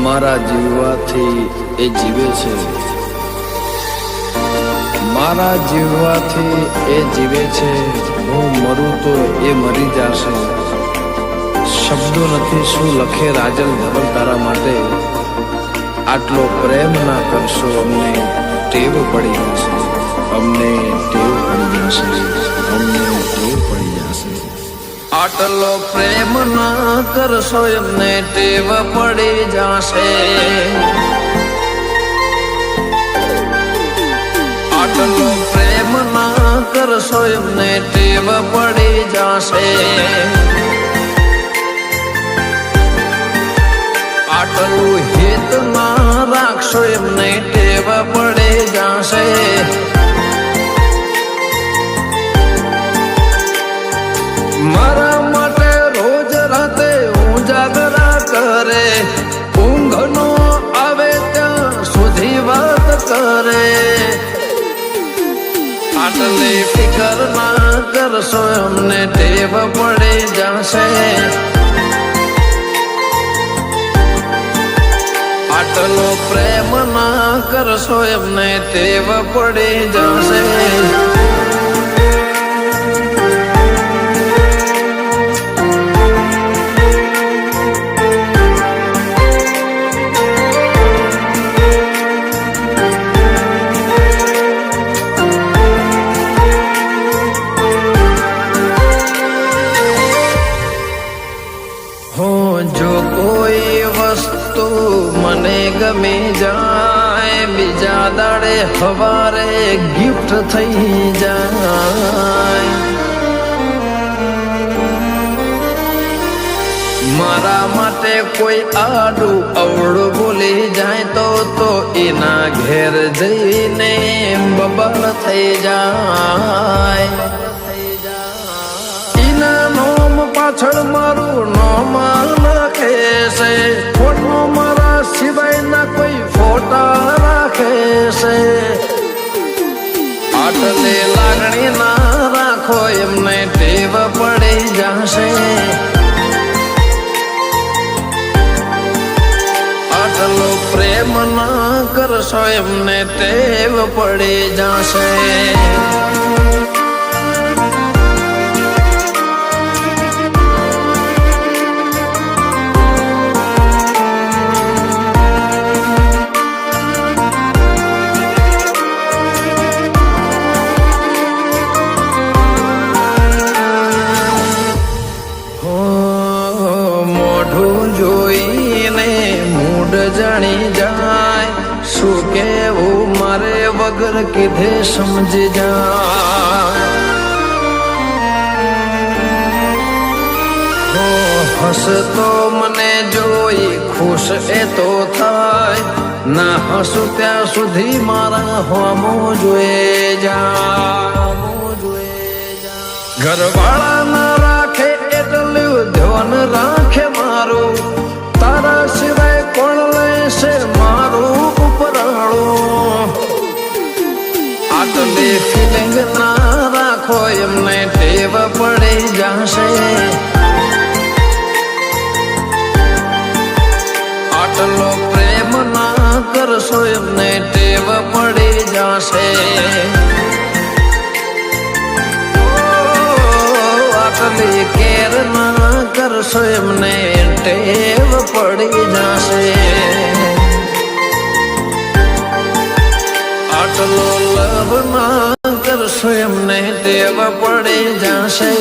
મારા જીવવાથી એ જીવે છે, મારા જીવવાથી એ જીવે છે. હું મરું તો એ મરી જશે. શબ્દો નથી શું લખે રાજલ ધવલ તારા માટે. આટલો પ્રેમ ના કરશો, અમને ટેવ પડી જશે, અમને ટેવ પડી જશે, અમને ટેવ પડી જશે. આટલો પ્રેમ ના કરશો, એમને ટેવ પડી જશે. આટલો પ્રેમ ના કરશો, એમને ટેવ પડી જશે. આટલું હિત ના રાખશો, એમને ટેવ પડી જશે. મારા માટે રોજ રાતે ઉજાગરા કરે, ઊંઘ નો આવે ત્યાં સુધી વાત કરે. આટલી ફિકર ના કરશો, અમને ટેવ પડી જશે. આટલો પ્રેમ ના કરશો, એમને ટેવ પડી જશે. જો કોઈ વસ્તુ મને ગમી જાય, બીજા દાડે હવારે ગિફ્ટ થઈ જાય. મારા માટે કોઈ આડું અવળું બોલી જાય તો એના ઘેર જઈને બબલ થઈ જાય. એના નોમ પાછળ મારું નોમ નાખે છે, ફોટો મારા સિવાય ના કોઈ ફોટા રાખે છે. આટલી લાગણી ના રાખો, એમને ટેવ પડી જશે. આટલો પ્રેમ ના કરશો, એમને ટેવ પડી જશે. જોઈને મૂડ જાણી જાય, શું કેવું મારે વગર કીધે સમજી જાય. હસતો મને જોઈ ખુશ એ તો થાય, ના હસું ત્યાં સુધી મારા હોમો જોઈ જાય. ઘરવાળા ના રાખે એટલું ધ્યાન રાખે મારું, તારા સિવાય કોણ લેશે મારું ઉપરાણું. આટલી ફિલિંગ ના રાખો, એમને ટેવ પડી જશે. આટલો પ્રેમ ના કરશો, એમને ટેવ પડી જશે. આટલી કેર ના કરશો, એમને ટેવ પડી જશે. આટલો લવ ના કરશો, એમને ટેવ પડી જશે.